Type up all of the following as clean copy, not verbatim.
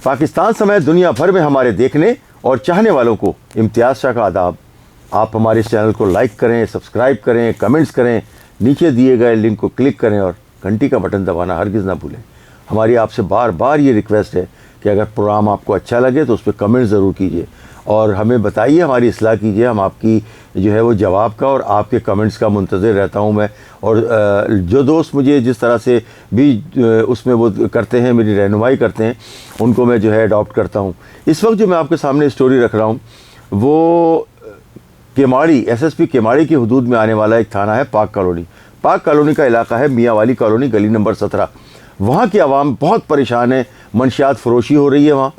पाकिस्तान समेत दुनिया भर में हमारे देखने और चाहने वालों को इम्तियाज़ शाह का आदाब। आप हमारे इस चैनल को लाइक करें, सब्सक्राइब करें, कमेंट्स करें, नीचे दिए गए लिंक को क्लिक करें और घंटी का बटन दबाना हरगिज़ ना भूलें। हमारी आपसे बार बार ये रिक्वेस्ट है कि अगर प्रोग्राम आपको अच्छा लगे तो उस पर कमेंट ज़रूर कीजिए और हमें बताइए, हमारी इस्लाह कीजिए। हम आपकी जो है वो जवाब का और आपके कमेंट्स का मुंतज़िर रहता हूँ मैं। और जो दोस्त मुझे जिस तरह से भी उसमें वो करते हैं, मेरी रहनुमाई करते हैं, उनको मैं जो है अडॉप्ट करता हूँ। इस वक्त जो मैं आपके सामने स्टोरी रख रहा हूँ वो केमाड़ी, SSP केमाड़ी की हदूद में आने वाला एक थाना है पाक कॉलोनी। पाक कॉलोनी का इलाका है मियाँ वाली कॉलोनी, गली नंबर 17। वहाँ की आवाम बहुत परेशान है, मंशियात फ़रोशी हो रही है वहाँ।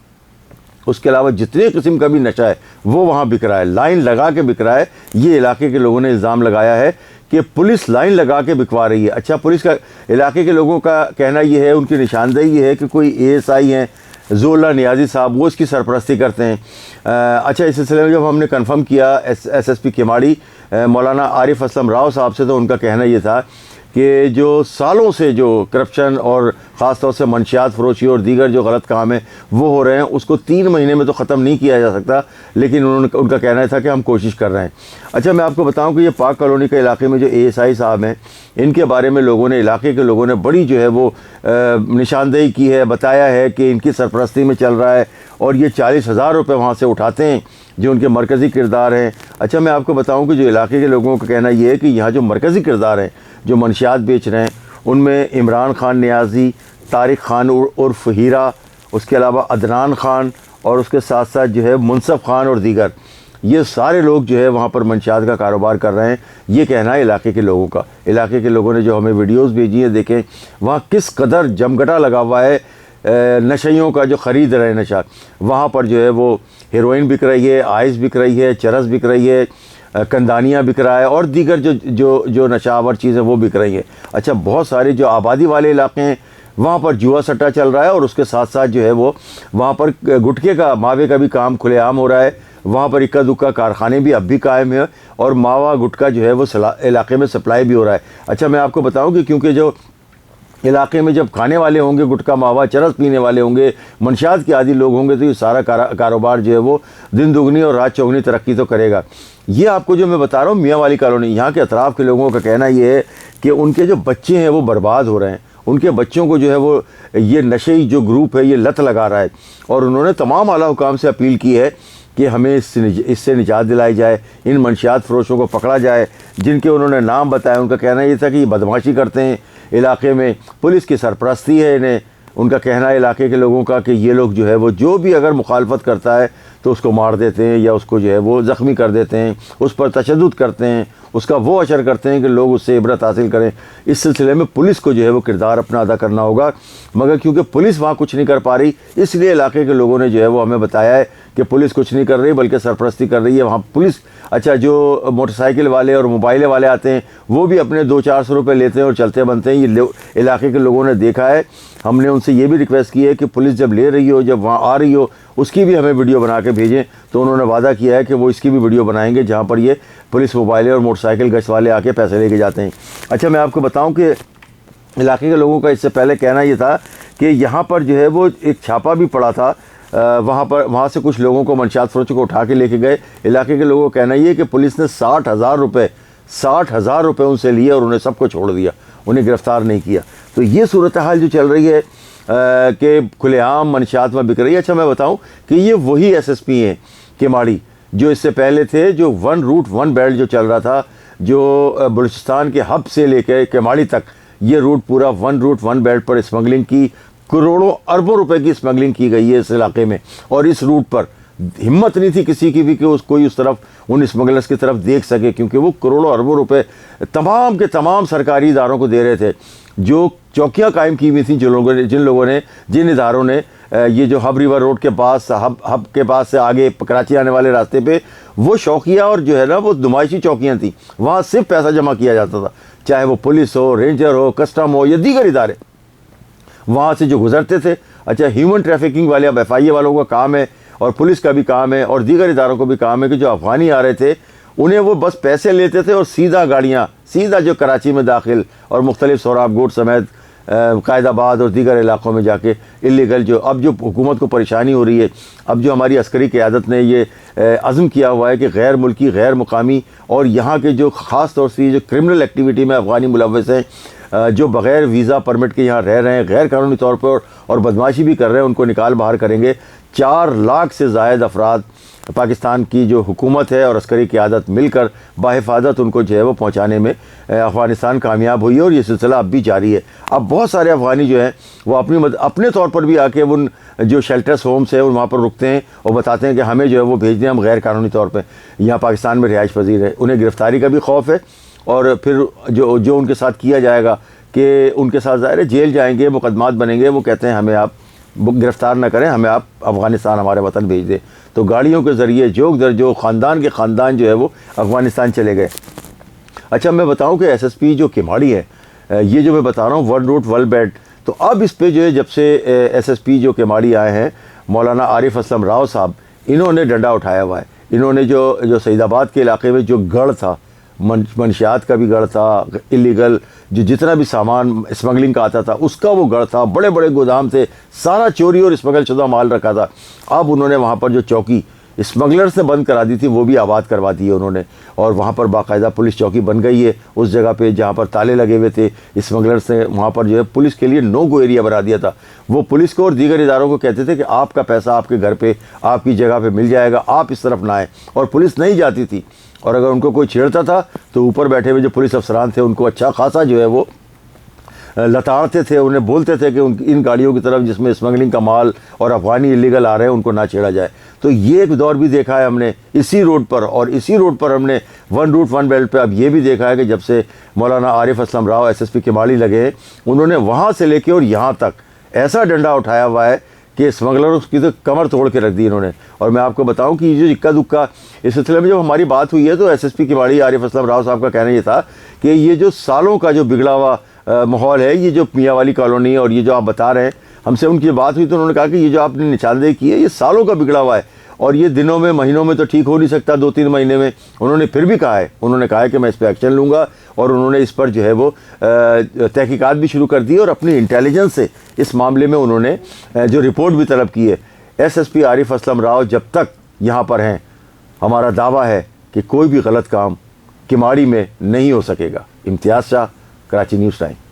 उसके अलावा जितने किस्म का भी नशा है वो वहाँ बिक रहा है, लाइन लगा के बिक रहा है। ये इलाके के लोगों ने इल्ज़ाम लगाया है कि पुलिस लाइन लगा के बिकवा रही है। अच्छा, पुलिस का, इलाके के लोगों का कहना ये है, उनकी निशानदेही ये है कि कोई ASI हैं ज़ोला नियाज़ी साहब, वो इसकी सरपरस्ती करते हैं। अच्छा, इस सिलसिले में जब हमने कंफर्म किया SSP केमाड़ी मौलाना आरिफ असलम राव साहब से, तो उनका कहना ये था कि जो सालों से जो करप्शन और ख़ास तौर से मंशियात फ़रोशी और दीगर जो गलत काम है वो हो रहे हैं, उसको 3 महीने में तो ख़त्म नहीं किया जा सकता, लेकिन उनका कहना था कि हम कोशिश कर रहे हैं। अच्छा, मैं आपको बताऊं कि ये पाक कॉलोनी के इलाके में जो ASI साहब हैं, इनके बारे में लोगों ने, इलाके के लोगों ने बड़ी जो है वो निशानदेही की है, बताया है कि इनकी सरपरस्ती में चल रहा है और ये 40,000 रुपये वहाँ से उठाते हैं जो उनके मरकज़ी किरदार हैं। अच्छा, मैं आपको बताऊं कि जो इलाके के लोगों का कहना ये है कि यहाँ जो मरकज़ी किरदार हैं जो मंशियात बेच रहे हैं, उनमें इमरान खान नियाज़ी, तारिक खान उर्फ हीरा, उसके अलावा अदनान खान और उसके साथ साथ जो है मुनसफ खान और दीगर, ये सारे लोग जो है वहाँ पर मंशियात का कारोबार कर रहे हैं। ये कहना है इलाके के लोगों का। इलाके के लोगों ने जो हमें वीडियोज़ भेजी हैं, देखें वहाँ किस कदर जमघटा लगा हुआ है नशइयों का जो ख़रीद रहे हैं नशा। वहाँ पर जो है वो हेरोइन बिक रही है, आइस बिक रही है, चरस बिक रही है, कंदानियाँ बिक रहा है और दीगर जो नशावर चीज़ें वो बिक रही हैं। अच्छा, बहुत सारे जो आबादी वाले इलाके हैं वहाँ पर जुआ सट्टा चल रहा है और उसके साथ साथ जो है वो वहाँ पर गुटखे का, मावे का भी काम खुलेआम हो रहा है। वहाँ पर इक्का दुक्का कारखाने भी अब भी कायम है और मावा गुटखा जो है वो इलाके में सप्लाई भी हो रहा है। अच्छा, मैं आपको बताऊँ कि क्योंकि जो इलाके में जब खाने वाले होंगे गुटखा मावा, चरस पीने वाले होंगे, मंशियात के आदि लोग होंगे, तो ये सारा कारोबार जो है वो दिन दुगनी और रात चौगनी तरक्की तो करेगा। ये आपको जो मैं बता रहा हूँ मियाँ वाली कॉलोनी, यहाँ के अतराफ़ के लोगों का कहना ये है कि उनके जो बच्चे हैं वो बर्बाद हो रहे हैं। उनके बच्चों को जो है वो ये नशे जो ग्रुप है ये लत लगा रहा है और उन्होंने तमाम आला हुकाम से अपील की है कि हमें इससे निजात दिलाई जाए, इन मंशियात फ़रोशों को पकड़ा जाए। जिनके उन्होंने नाम बताया, उनका कहना ये था कि ये बदमाशी करते हैं इलाके में, पुलिस की सरपरस्ती है इन्हें। उनका कहना है इलाके के लोगों का कि ये लोग जो है वो जो भी अगर मुखालफत करता है तो उसको मार देते हैं या उसको जो है वो ज़ख्मी कर देते हैं, उस पर तशद्दुद करते हैं, उसका वो असर करते हैं कि लोग उससे इबरत हासिल करें। इस सिलसिले में पुलिस को जो है वो किरदार अपना अदा करना होगा, मगर क्योंकि पुलिस वहाँ कुछ नहीं कर पा रही, इसलिए इलाके के लोगों ने जो है वो हमें बताया है कि पुलिस कुछ नहीं कर रही बल्कि सरपरस्ती कर रही है वहाँ पुलिस। अच्छा, जो मोटरसाइकिल वाले और मोबाइल वाले आते हैं वो भी अपने 200-400 रुपये लेते हैं और चलते बनते हैं। ये इलाके के लोगों ने देखा है। हमने उनसे ये भी रिक्वेस्ट की है कि पुलिस जब ले रही हो, जब वहाँ आ रही हो, उसकी भी हमें वीडियो बना के भेजें। तो उन्होंने वादा किया है कि वो इसकी भी वीडियो बनाएंगे जहाँ पर ये पुलिस मोबाइल और मोटरसाइकिल गश्त वाले आके पैसे लेके जाते हैं। अच्छा, मैं आपको बताऊँ कि इलाके के लोगों का इससे पहले कहना ये था कि यहाँ पर जो है वो एक छापा भी पड़ा था, वहाँ से कुछ लोगों को मंशियात फ़रोशों को उठा के लेके गए। इलाके के लोगों का कहना ये है कि पुलिस ने 60,000 रुपये उनसे लिए और उन्हें सबको छोड़ दिया, उन्हें गिरफ़्तार नहीं किया। तो ये सूरत हाल जो चल रही है कि खुलेआम मंशियात में बिक रही है। अच्छा, मैं बताऊं कि ये वही SSP हैं केमाड़ी जो इससे पहले थे, जो 1 रूट 1 बेल्ट जो चल रहा था, जो बलूचिस्तान के हब से लेकर केमाड़ी तक ये रूट पूरा 1 रूट 1 बेल्ट पर स्मगलिंग की, करोड़ों अरबों रुपए की स्मगलिंग की गई है इस इलाके में। और इस रूट पर हिम्मत नहीं थी किसी की भी कि कोई उस तरफ उन स्मगलर्स की तरफ देख सके, क्योंकि वो करोड़ों अरबों रुपए तमाम के तमाम सरकारी इदारों को दे रहे थे। जो चौकियाँ कायम की हुई थी जिन इदारों ने ये जो हब रिवर रोड के पास, हब के पास से आगे कराची आने वाले रास्ते पे वो शौकिया और जो है ना वो नुमाइशी चौकियाँ थी, वहाँ सिर्फ पैसा जमा किया जाता था, चाहे वो पुलिस हो, रेंजर हो, कस्टम हो या दीगर इदारे वहाँ से जो गुजरते थे। अच्छा, ह्यूमन ट्रैफिकिंग वाले अब FIA वालों का काम है और पुलिस का भी काम है और दीगर इदारों को भी काम है कि जो अफगानी आ रहे थे उन्हें वो बस पैसे लेते थे और सीधा गाड़ियाँ सीधा जो कराची में दाखिल और मुख्तलिफ सोराब गोट समेत कायदाबाद और दीगर इलाक़ों में जाके इलीगल जो अब जो हुकूमत को परेशानी हो रही है, अब जो हमारी अस्करी क़यादत ने ये अज़्म किया हुआ है कि गैर मुल्की, गैर मुकामी और यहाँ के जो ख़ास तौर से जो क्रिमिनल एक्टिविटी में अफ़गानी मुलव्वस हैं, जो बग़ैर वीज़ा परमिट के यहाँ रह रहे हैं, गैर कानूनी तौर पर और बदमाशी भी कर रहे हैं, उनको निकाल बाहर करेंगे। 4 लाख से ज़ायद अफराद पाकिस्तान की जो हुकूमत है और अस्करी क़यादत मिलकर बाहिफाजत उनको जो है वो पहुँचाने में अफ़गानिस्तान कामयाब हुई है और ये सिलसिला अब भी जारी है। अब बहुत सारे अफ़गानी जो हैं वो अपने तौर पर भी आके उन जो शेल्टर्स होम्स हैं वहाँ पर रुकते हैं और बताते हैं कि हमें जो है वो भेज दें, हम गैर कानूनी तौर पर यहाँ पाकिस्तान में रिहाइश पजीर है। उन्हें गिरफ़्तारी का भी खौफ है और फिर जो उनके साथ किया जाएगा कि उनके साथ ज़ाहिर है जेल जाएंगे, मुकदमात बनेंगे। वो कहते हैं हमें आप गिरफ़्तार ना करें, हमें आप अफ़गानिस्तान हमारे वतन भेज दें। तो गाड़ियों के ज़रिए जोग दर जो ख़ानदान के ख़ानदान जो है वो अफ़गानिस्तान चले गए। अच्छा, मैं बताऊं कि SSP जो किमाड़ी है, ये जो मैं बता रहा हूँ 1 रूट 1 बेड, तो अब इस पे जो है जब से SSP जो किमाड़ी आए हैं मौलाना आरिफ असलम राव साहब, इन्होंने डंडा उठाया हुआ है। इन्होंने जो सईदाबाद के इलाके में जो गढ़ था, मंशियात का भी गढ़ था, इलीगल जो जितना भी सामान स्मगलिंग का आता था उसका वो गढ़ था, बड़े बड़े गोदाम थे, सारा चोरी और स्मगल शुदा माल रखा था। अब उन्होंने वहाँ पर जो चौकी स्मगलर्स ने बंद करा दी थी वो भी आबाद करवा दी है उन्होंने, और वहाँ पर बाकायदा पुलिस चौकी बन गई है उस जगह पे जहाँ पर ताले लगे हुए थे। स्मगलर्स ने वहाँ पर जो है पुलिस के लिए नो गो एरिया बना दिया था। वो पुलिस को और दीगर इदारों को कहते थे कि आपका पैसा आपके घर पे, आपकी जगह पे मिल जाएगा, आप इस तरफ ना आए, और पुलिस नहीं जाती थी। और अगर उनको कोई छेड़ता था तो ऊपर बैठे हुए जो पुलिस अफसरान थे उनको अच्छा खासा जो है वो लताड़ते थे, उन्हें बोलते थे कि इन गाड़ियों की तरफ जिसमें स्मगलिंग का माल और अफ़गानी इलीगल आ रहे हैं उनको ना छेड़ा जाए। तो ये एक दौर भी देखा है हमने इसी रोड पर, और इसी रोड पर हमने 1 रूट 1 बेल्ट पे अब ये भी देखा है कि जब से मौलाना आरिफ असलम राव SSP किमाड़ी लगे, उन्होंने वहाँ से लेके और यहाँ तक ऐसा डंडा उठाया हुआ है कि स्मगलरों की तो कमर तोड़ के रख दी इन्होंने। और मैं आपको बताऊं कि ये जो इक्का दुक्का इस सिलसिले में जब हमारी बात हुई है तो SSP किमाड़ी आरिफ असलम राव साहब का कहना ये था कि ये जो सालों का जो बिगड़ा हुआ माहौल है, ये जो मियाँ वाली कॉलोनी और ये जो आप बता रहे हैं, हमसे उनकी बात हुई तो उन्होंने कहा कि ये जो आपने निशानदेही की है ये सालों का बिगड़ा हुआ है और ये दिनों में, महीनों में तो ठीक हो नहीं सकता, 2-3 महीने में। उन्होंने फिर भी कहा है, उन्होंने कहा है कि मैं इस पर एक्शन लूँगा, और उन्होंने इस पर जो है वो तहकीकात भी शुरू कर दी और अपनी इंटेलिजेंस से इस मामले में उन्होंने जो रिपोर्ट भी तलब की है। SSP आरिफ असलम राव जब तक यहाँ पर हैं, हमारा दावा है कि कोई भी गलत काम किमाड़ी में नहीं हो सकेगा। इम्तियाज़ शाह, कराची न्यूज़ टाइम।